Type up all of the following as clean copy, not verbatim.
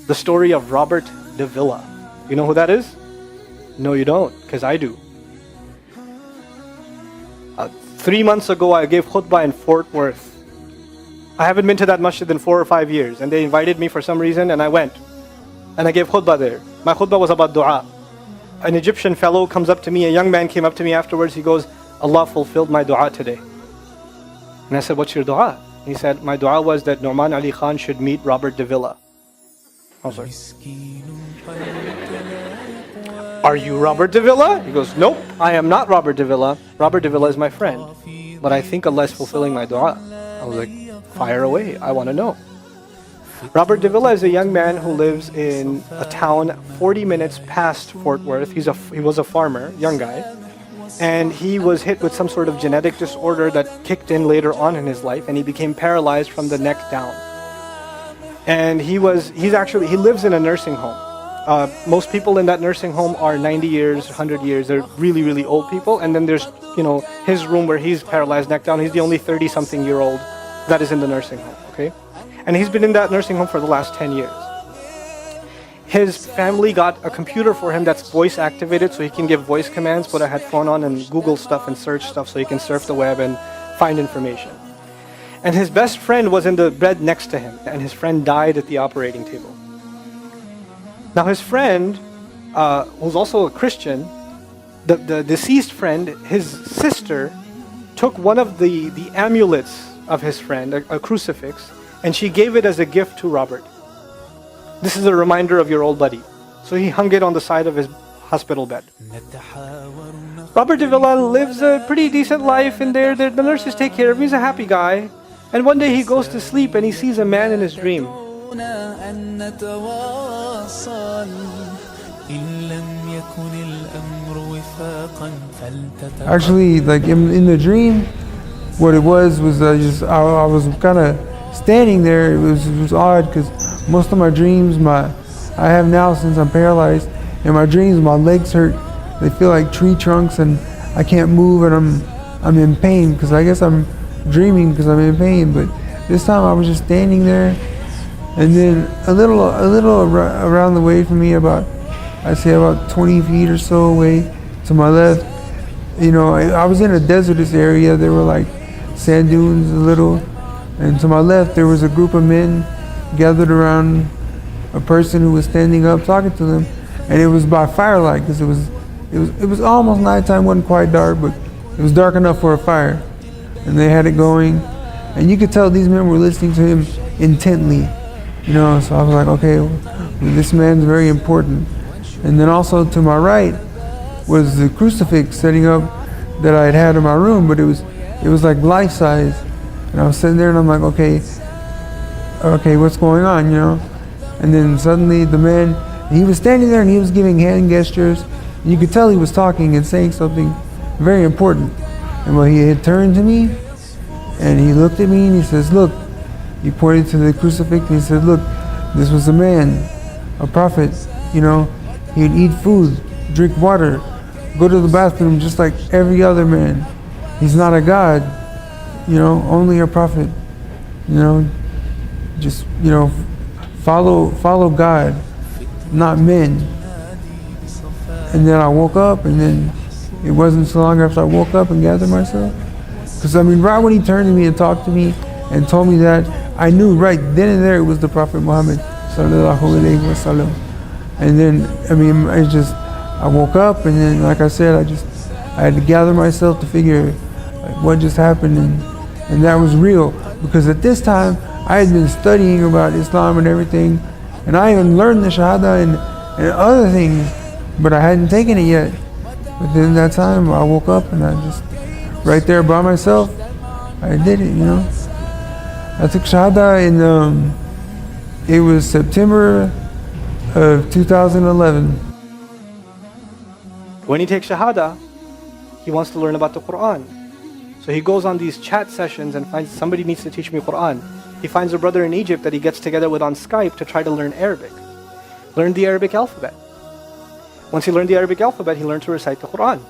the story of Robert de Villa. You know who that is? No, you don't, because I do. 3 months ago, I gave khutbah in Fort Worth. I haven't been to that masjid in 4 or 5 years, and they invited me for some reason, and I went. And I gave khutbah there. My khutbah was about dua. An Egyptian fellow comes up to me, a young man came up to me afterwards, he goes, Allah fulfilled my dua today. And I said, what's your dua? He said, my dua was that Nouman Ali Khan should meet Robert de Villa. I was like, are you Robert de Villa? He goes, nope, I am not Robert de Villa. Robert de Villa is my friend. But I think Allah is fulfilling my dua. I was like, fire away, I want to know. Robert de Villa is a young man who lives in a town 40 minutes past Fort Worth. He was a farmer, young guy. And he was hit with some sort of genetic disorder that kicked in later on in his life, and he became paralyzed from the neck down. And he lives in a nursing home. Most people in that nursing home are 90 years, 100 years. They're really, really old people. And then there's, his room where he's paralyzed neck down. He's the only 30-something-year-old that is in the nursing home, okay? And he's been in that nursing home for the last 10 years. His family got a computer for him that's voice activated, so he can give voice commands, put a headphone on and Google stuff and search stuff so he can surf the web and find information. And his best friend was in the bed next to him, and his friend died at the operating table. Now his friend, who's also a Christian, the deceased friend, his sister, took one of the amulets of his friend, a crucifix, and she gave it as a gift to Robert. This is a reminder of your old buddy. So he hung it on the side of his hospital bed. Robert de Villa lives a pretty decent life in there. The nurses take care of him. He's a happy guy. And one day he goes to sleep and he sees a man in his dream. Actually, like in the dream, what it was I was kind of standing there. It was odd because most of my dreams, I have now since I'm paralyzed, in my dreams my legs hurt. They feel like tree trunks and I can't move, and I'm in pain because I guess I'm dreaming because I'm in pain. But this time I was just standing there, and then a little around the way from me, I'd say about 20 feet or so away to my left. I was in a desertous area. There were like sand dunes a little, and to my left there was a group of men gathered around a person who was standing up talking to them, and it was by firelight because it was almost nighttime. Wasn't quite dark, but it was dark enough for a fire, and they had it going, and you could tell these men were listening to him intently, so I was like, okay, well, this man's very important. And then also to my right was the crucifix setting up that I had in my room, but it was like life size, and I was sitting there and I'm like, okay, what's going on, And then suddenly the man, he was standing there and he was giving hand gestures. And you could tell he was talking and saying something very important. And when he had turned to me and he looked at me and he says, look, he pointed to the crucifix and he said, look, this was a man, a prophet, he'd eat food, drink water, go to the bathroom just like every other man. He's not a god, only a prophet, just, follow God, not men. And then I woke up, and then it wasn't so long after I woke up and gathered myself. Because right when he turned to me and talked to me and told me that, I knew right then and there it was the Prophet Muhammad sallallahu alaihi wasallam. And then, I woke up, and then, like I said, I had to gather myself to figure what just happened, and that was real. Because at this time, I had been studying about Islam and everything, and I even learned the Shahada and other things, but I hadn't taken it yet. But then that time, I woke up and I just, right there by myself, I did it, I took Shahada in, it was September of 2011. When he takes Shahada, he wants to learn about the Quran. So he goes on these chat sessions and finds somebody needs to teach me Quran. He finds a brother in Egypt that he gets together with on Skype to try to learn Arabic. Learn the Arabic alphabet. Once he learned the Arabic alphabet, he learned to recite the Quran.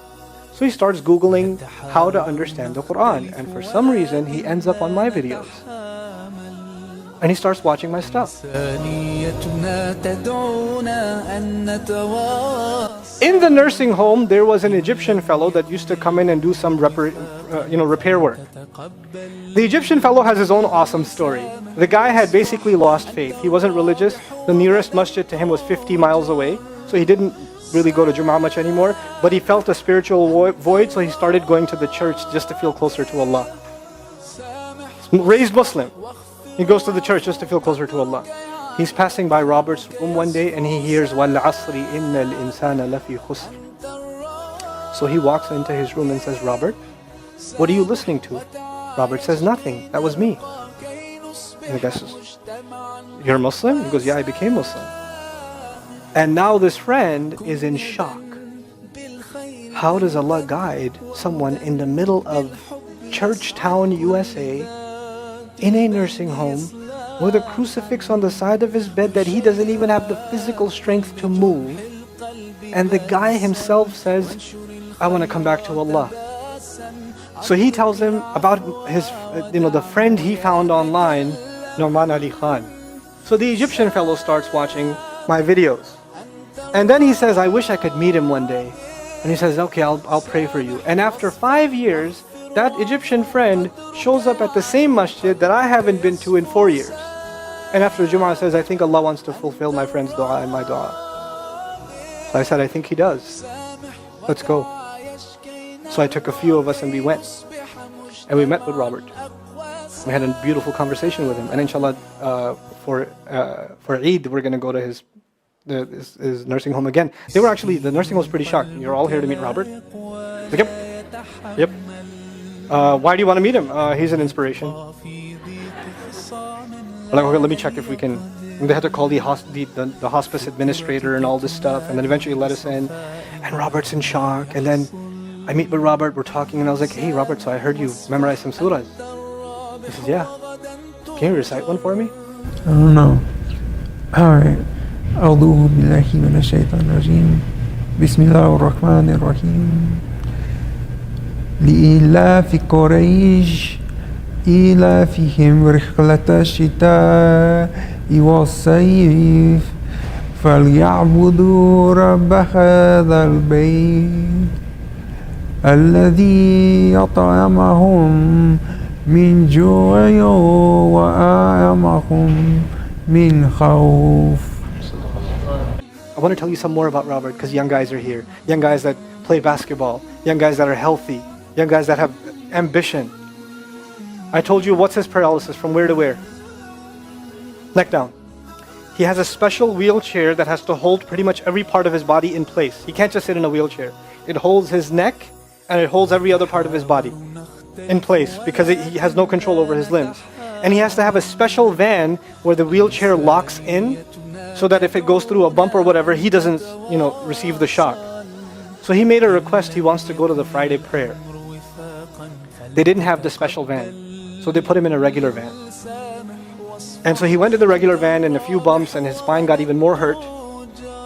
So he starts Googling how to understand the Quran. And for some reason, he ends up on my videos. And he starts watching my stuff. In the nursing home, there was an Egyptian fellow that used to come in and do some repair work. The Egyptian fellow has his own awesome story. The guy had basically lost faith. He wasn't religious. The nearest masjid to him was 50 miles away, so he didn't really go to Jum'ah much anymore, but he felt a spiritual void, so he started going to the church just to feel closer to Allah. Raised Muslim. He goes to the church just to feel closer to Allah. He's passing by Robert's room one day and he hears وَالْعَصْرِ إِنَّ الْإِنسَانَ لَفِي خُسْرٍ. So he walks into his room and says, Robert, what are you listening to? Robert says, nothing. That was me. And the guy says, you're a Muslim? He goes, yeah, I became Muslim. And now this friend is in shock. How does Allah guide someone in the middle of Churchtown, USA, in a nursing home, with a crucifix on the side of his bed that he doesn't even have the physical strength to move, and the guy himself says, I want to come back to Allah. So he tells him about his, the friend he found online, Nouman Ali Khan. So the Egyptian fellow starts watching my videos. And then he says, I wish I could meet him one day. And he says, okay, I'll pray for you. And after 5 years, that Egyptian friend shows up at the same masjid that I haven't been to in 4 years. And after Jum'ah says, I think Allah wants to fulfill my friend's dua and my dua. So I said, I think He does. Let's go. So I took a few of us and we went. And we met with Robert. We had a beautiful conversation with him. And inshallah, for Eid, we're going to go to his nursing home again. The nursing home was pretty shocked. You're all here to meet Robert? Like, yep. Why do you want to meet him? He's an inspiration. I'm like, okay, let me check if we can. And they had to call the hospice administrator and all this stuff, and then eventually let us in. And Robert's in shock. And then I meet with Robert, we're talking, and I was like, hey Robert, so I heard you memorize some surahs. He says, yeah. Can you recite one for me? I don't know. Alright. أعوذ بالله من الشيطان الرجيم بسم الله الرحمن الرحيم لإيلاف قريش إيلافهم رحلة الشتاء والصيف فليعبدوا رب هذا البيت الذي أطعمهم من جوع وآمنهم من خوف. I want to tell you some more about Robert because young guys are here. Young guys that play basketball. Young guys that are healthy. Young guys that have ambition. I told you what's his paralysis, from where to where? Neck down. He has a special wheelchair that has to hold pretty much every part of his body in place. He can't just sit in a wheelchair. It holds his neck and it holds every other part of his body in place because he has no control over his limbs. And he has to have a special van where the wheelchair locks in so that if it goes through a bump or whatever, he doesn't, receive the shock. So he made a request. He wants to go to the Friday prayer. They didn't have the special van, so they put him in a regular van. And so he went to the regular van and a few bumps and his spine got even more hurt.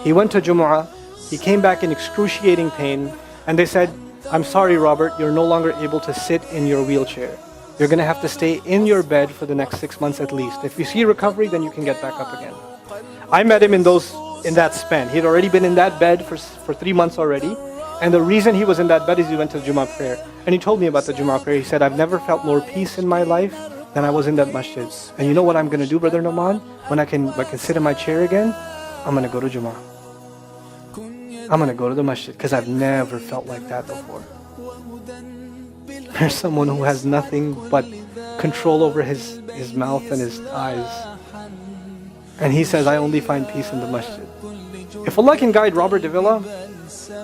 He went to Jumu'ah. He came back in excruciating pain and they said, I'm sorry, Robert, you're no longer able to sit in your wheelchair. You're going to have to stay in your bed for the next 6 months at least. If you see recovery, then you can get back up again. I met him in that span. He had already been in that bed for 3 months already. And the reason he was in that bed is he went to the Jummah prayer. And he told me about the Jummah prayer. He said, I've never felt more peace in my life than I was in that masjid. And you know what I'm going to do, Brother Nouman? When I can sit in my chair again, I'm going to go to Jummah. I'm going to go to the masjid because I've never felt like that before. There's someone who has nothing but control over his mouth and his eyes. And he says, I only find peace in the masjid. If Allah can guide Robert Davila,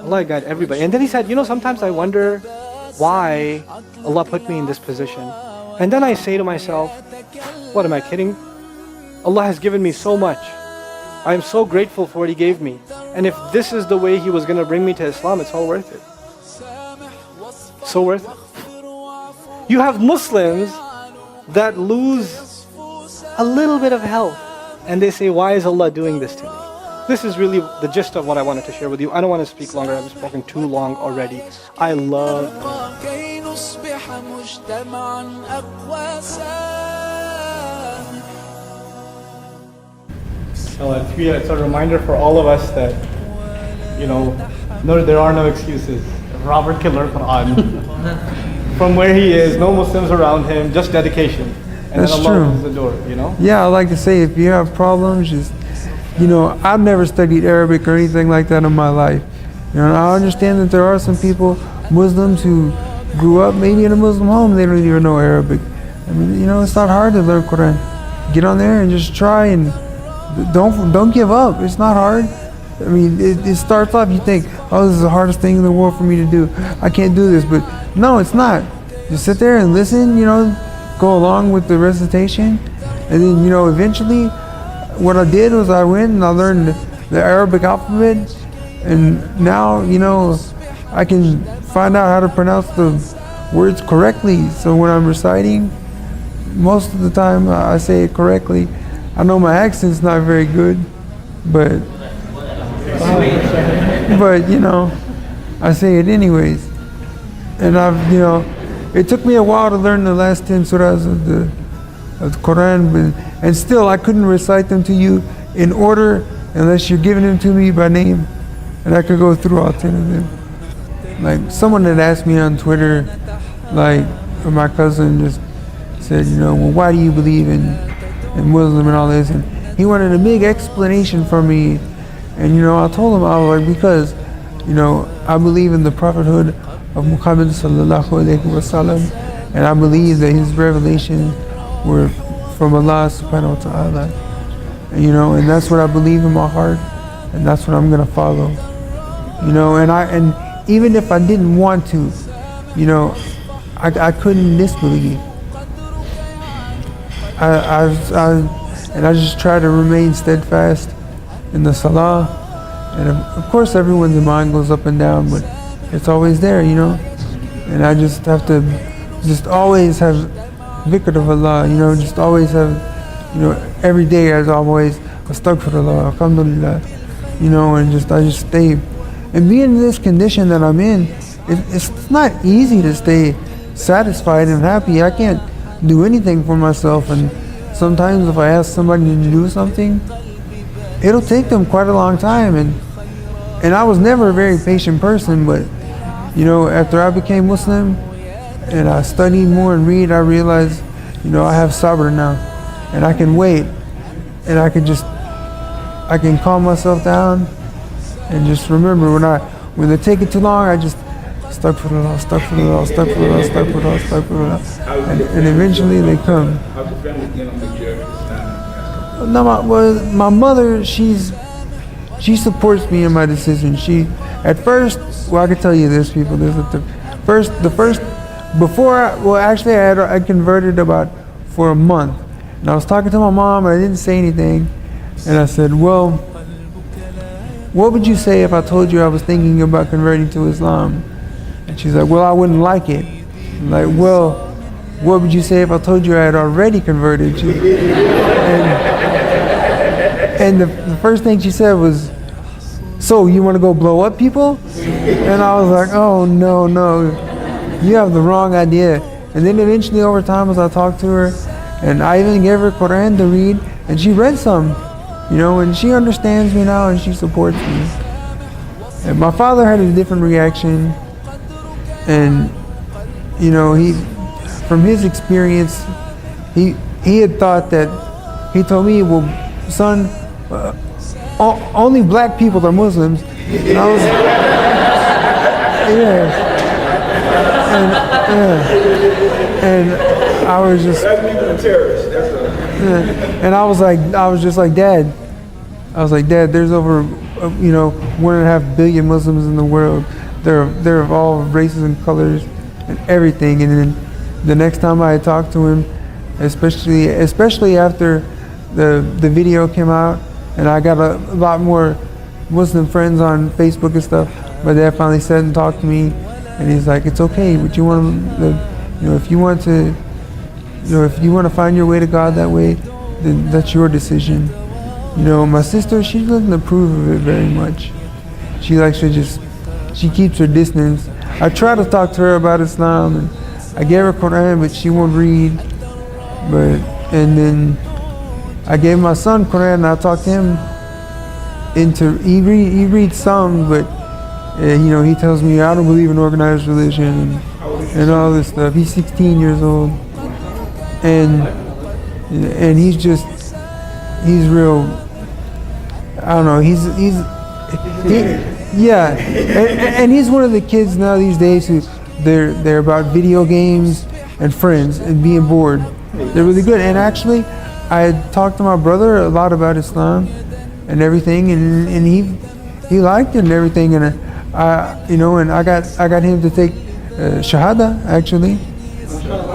Allah guide everybody. And then he said, sometimes I wonder why Allah put me in this position. And then I say to myself, what, am I kidding? Allah has given me so much. I am so grateful for what He gave me. And if this is the way He was going to bring me to Islam, it's all worth it. So worth it. You have Muslims that lose a little bit of health and they say, why is Allah doing this to me? This is really the gist of what I wanted to share with you. I don't want to speak longer. I've spoken too long already. I love So it's a reminder for all of us that, no, there are no excuses. Robert can learn Quran. From where he is, no Muslims around him, just dedication. And That's then Allah true. opens the door, Yeah, I like to say, if you have problems, just, I've never studied Arabic or anything like that in my life. I understand that there are some people, Muslims, who grew up maybe in a Muslim home, they don't even know Arabic. I mean, it's not hard to learn Quran. Get on there and just try, and don't give up. It's not hard. I mean, it starts off, you think, oh, this is the hardest thing in the world for me to do. I can't do this, but no, it's not. Just sit there and listen, go along with the recitation, and then, eventually, what I did was I went and I learned the Arabic alphabet, and now, I can find out how to pronounce the words correctly. So when I'm reciting, most of the time I say it correctly. I know my accent's not very good, but I say it anyways. And it took me a while to learn the last 10 surahs of the Quran, and still I couldn't recite them to you in order unless you're giving them to me by name, and I could go through all 10 of them. Like, someone had asked me on Twitter, or my cousin just said, well, why do you believe in Muslim and all this? And he wanted a big explanation from me. And, I told him, I was like, because, I believe in the prophethood of Muhammad sallallahu alayhi wa sallam, and I believe that his revelations were from Allah subhanahu wa ta'ala. And that's what I believe in my heart, and that's what I'm going to follow. And even if I didn't want to, I couldn't disbelieve. I just try to remain steadfast in the salah, and of course everyone's mind goes up and down, but it's always there, and I just have to always have dhikr of Allah, just always have, every day as always, astaghfirullah, alhamdulillah, and I just stay, and being in this condition that I'm in, it's not easy to stay satisfied and happy. I can't do anything for myself, and sometimes if I ask somebody to do something, it'll take them quite a long time, and I was never a very patient person, but after I became Muslim and I studied more and read, I realized I have sabr now, and I can wait, and I can calm myself down and just remember when they take it too long, I just astaghfirullah, astaghfirullah, astaghfirullah, astaghfirullah, astaghfirullah, and eventually they come. How's your family get on the journey of Islam? No, my mother, she supports me in my decision. At first, I can tell you this, people. I converted for a month, and I was talking to my mom, and I didn't say anything, and I said, well, what would you say if I told you I was thinking about converting to Islam? And she's like, well, I wouldn't like it. I'm like, well, what would you say if I told you I had already converted? And the first thing she said was, so you want to go blow up people? And I was like, oh, no, you have the wrong idea. And then eventually over time, as I talked to her, and I even gave her Quran to read, and she read some, and she understands me now, and she supports me. And my father had a different reaction, and he, from his experience, he had thought that, he told me, well, son, only black people are Muslims. And I was, and I was just, That's even a terrorist. and I was just like, Dad, there's over, 1.5 billion Muslims in the world. They're of all races and colors and everything. And then the next time I talked to him, especially after the video came out, and I got a lot more Muslim friends on Facebook and stuff, my dad finally said and talked to me, and he's like, it's okay, but you want to, if you want to find your way to God that way, then that's your decision. My sister, she doesn't approve of it very much. She likes to she keeps her distance. I try to talk to her about Islam, and I gave her Quran, but she won't read. And then I gave my son Quran, and I talked to him into, he reads some, but you know, he tells me I don't believe in organized religion and all this stuff. He's 16 years old, and he's real, I don't know, yeah, and he's one of the kids now these days who they're about video games and friends and being bored. They're really good. And actually, I had talked to my brother a lot about Islam and everything, and he liked it and everything, and you know, and I got him to take Shahada actually,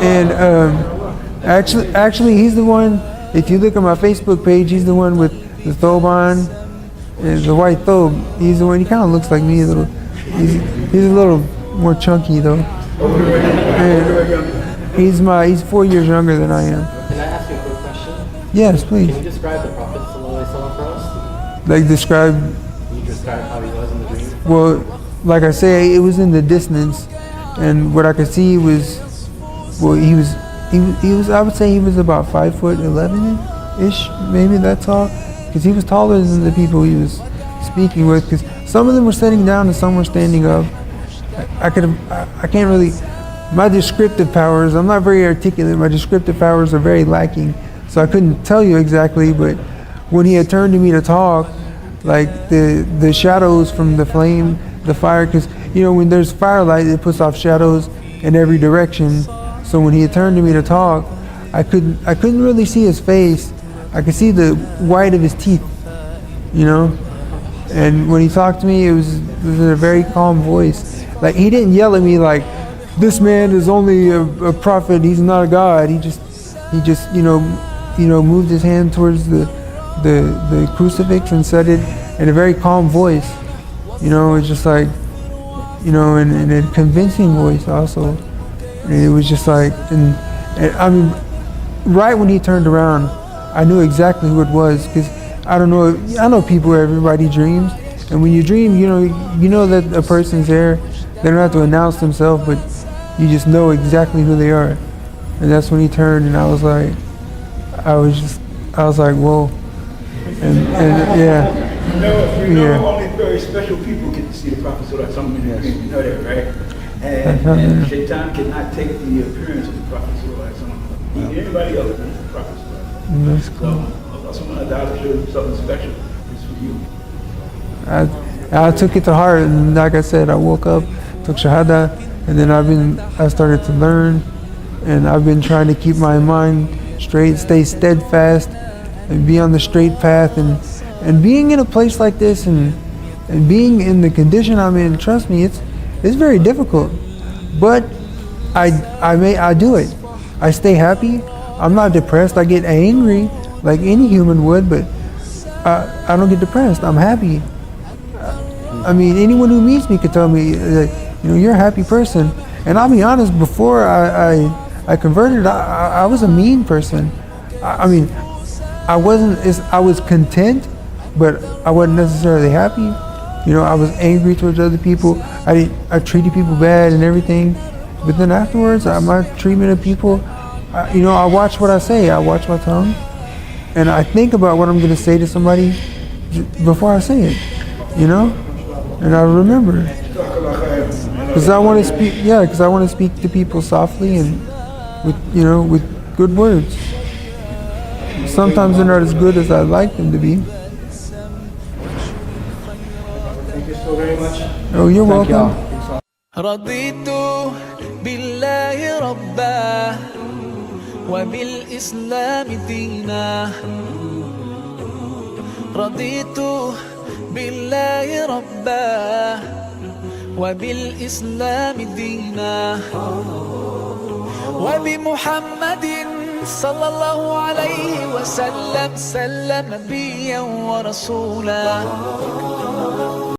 and actually he's the one. If you look at my Facebook page, he's the one with the thobe on, the white thobe. He's the one. He kind of looks like me a little. He's a little more chunky though. And he's 4 years younger than I am. Can I ask you a quick question? Yes, please. Can you describe the Prophet ﷺ for us? Like describe. Can you describe how he was in the dream? Well, like I say, it was in the distance, and what I could see was, well, he was. I would say he was about 5'11" ish, maybe that tall, because he was taller than the people he was speaking with. Because some of them were sitting down and some were standing up. I can't really. My descriptive powers. I'm not very articulate. My descriptive powers are very lacking, so I couldn't tell you exactly. But when he had turned to me to talk, like the shadows from the flame, the fire, because you know when there's firelight, it puts off shadows in every direction. So when he had turned to me to talk, I couldn't really see his face. I could see the white of his teeth, you know. And when he talked to me, it was in a very calm voice. Like he didn't yell at me like, "This man is only a prophet. He's not a god." He just you know moved his hand towards the crucifix and said it in a very calm voice. You know, it's just like, you know, in a convincing voice also. And it was just like, and I mean, right when he turned around, I knew exactly who it was, because I know people, everybody dreams, and when you dream, you know that a person's there. They don't have to announce themselves, but you just know exactly who they are. And that's when he turned, and I was like, whoa, and yeah. You know, only very special people get to see the Prophet Sallallahu Alaihi Wasallam. You know that, right? And Shaitan cannot take the appearance of the Prophet Sallallahu Alaihi Wasallam. Anybody else than the Prophet Sallallahu Alaihi Wasallam. That's cool. So, someone that died to show something special is for you. I took it to heart, and like I said, I woke up, took Shahada, and then I started to learn, and I've been trying to keep my mind straight, stay steadfast, and be on the straight path, and being in a place like this, and being in the condition I'm in, trust me, it's very difficult, but I do it. I stay happy. I'm not depressed. I get angry like any human would, but I don't get depressed. I'm happy. I mean, anyone who meets me could tell me, you're a happy person. And I'll be honest, before I converted, I was a mean person. I mean, I was content, but I wasn't necessarily happy. You know, I was angry towards other people. I treated people bad and everything. But then afterwards, my treatment of people, I watch what I say. I watch my tongue, and I think about what I'm going to say to somebody before I say it. You know, and I remember, because I want to speak. Yeah, because I want to speak to people softly and with good words. Sometimes they're not as good as I'd like them to be. Thank you so very much. Oh, you're welcome. رضيت بالله ربا وبالإسلام دينا رضيت بالله ربا وبالإسلام دينا وبمحمد صلى الله عليه وسلم نبيا ورسولا